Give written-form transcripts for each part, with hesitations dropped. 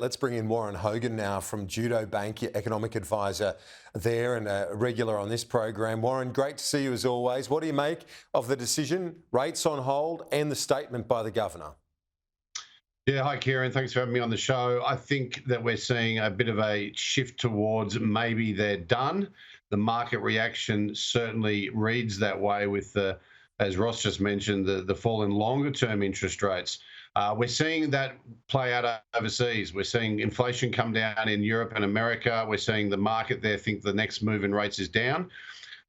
Let's bring in Warren Hogan now from Judo Bank, your economic advisor there and a regular on this program. Warren, great to see you as always. What do you make of the decision, rates on hold, and the statement by the governor? Yeah, hi, Kieran. Thanks for having me on the show. I think that we're seeing a bit of a shift towards maybe they're done. The market reaction certainly reads that way with as Ross just mentioned, the fall in longer term interest rates. We're seeing that play out overseas. We're seeing inflation come down in Europe and America. We're seeing the market there think the next move in rates is down.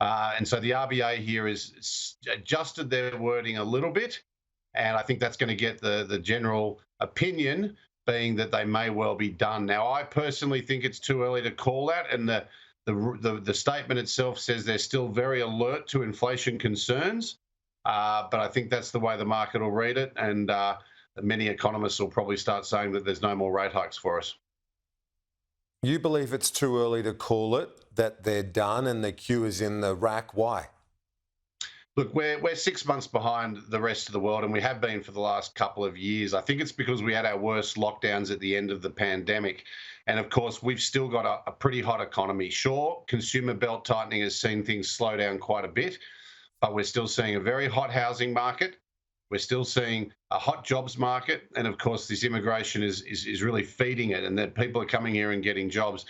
And so the RBA here has adjusted their wording a little bit. And I think that's going to get the general opinion being that they may well be done. Now, I personally think it's too early to call that. And the statement itself says they're still very alert to inflation concerns. But I think that's the way the market will read it. And many economists will probably start saying that there's no more rate hikes for us. You believe it's too early to call it, that they're done and the queue is in the rack? Why? Look, we're 6 months behind the rest of the world, and we have been for the last couple of years. I think it's because we had our worst lockdowns at the end of the pandemic. And of course, we've still got a pretty hot economy. Sure, consumer belt tightening has seen things slow down quite a bit, but we're still seeing a very hot housing market. We're still seeing a hot jobs market. And of course, this immigration is really feeding it, and that people are coming here and getting jobs.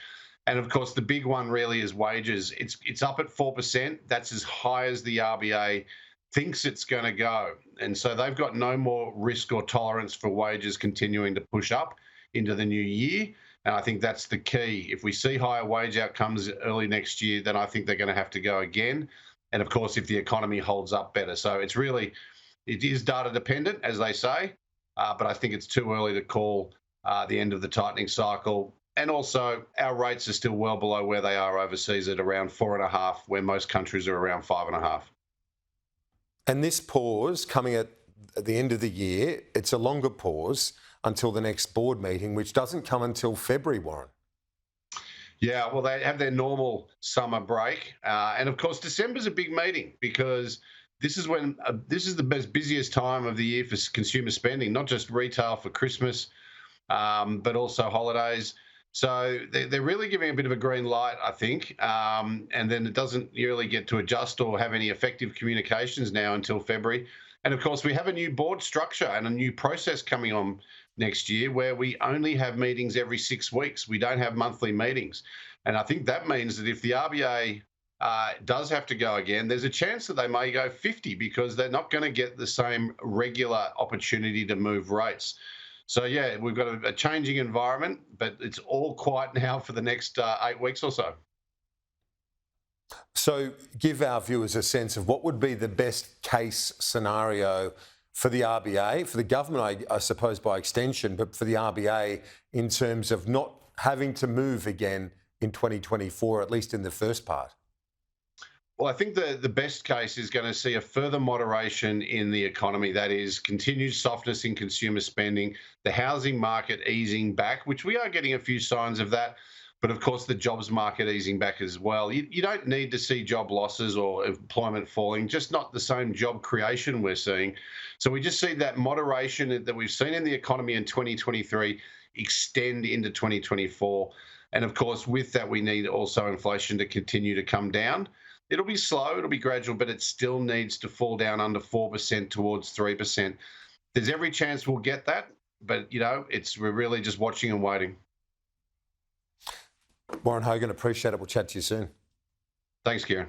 And of course, the big one really is wages. It's up at 4%. That's as high as the RBA thinks it's going to go. And so they've got no more risk or tolerance for wages continuing to push up into the new year. And I think that's the key. If we see higher wage outcomes early next year, then I think they're going to have to go again. And of course, if the economy holds up better. So it is data dependent, as they say, but I think it's too early to call the end of the tightening cycle. And also, our rates are still well below where they are overseas at around 4.5, where most countries are around 5.5. And this pause coming at the end of the year, it's a longer pause until the next board meeting, which doesn't come until February, Warren. Yeah, well, they have their normal summer break. And of course, December's a big meeting because this is the busiest time of the year for consumer spending, not just retail for Christmas, but also holidays. So they're really giving a bit of a green light, I think, and then it doesn't really get to adjust or have any effective communications now until February. And of course, we have a new board structure and a new process coming on next year where we only have meetings every 6 weeks. We don't have monthly meetings. And I think that means that if the RBA does have to go again, there's a chance that they may go 50 because they're not going to get the same regular opportunity to move rates. So, yeah, we've got a changing environment, but it's all quiet now for the next 8 weeks or so. So give our viewers a sense of what would be the best case scenario for the RBA, for the government, I suppose, by extension, but for the RBA in terms of not having to move again in 2024, at least in the first part. Well, I think the best case is going to see a further moderation in the economy. That is continued softness in consumer spending, the housing market easing back, which we are getting a few signs of that. But of course, the jobs market easing back as well. You don't need to see job losses or employment falling, just not the same job creation we're seeing. So we just see that moderation that we've seen in the economy in 2023 extend into 2024. And of course, with that, we need also inflation to continue to come down. It'll be slow, it'll be gradual, but it still needs to fall down under 4% towards 3%. There's every chance we'll get that, but, we're really just watching and waiting. Warren Hogan, appreciate it. We'll chat to you soon. Thanks, Kieran.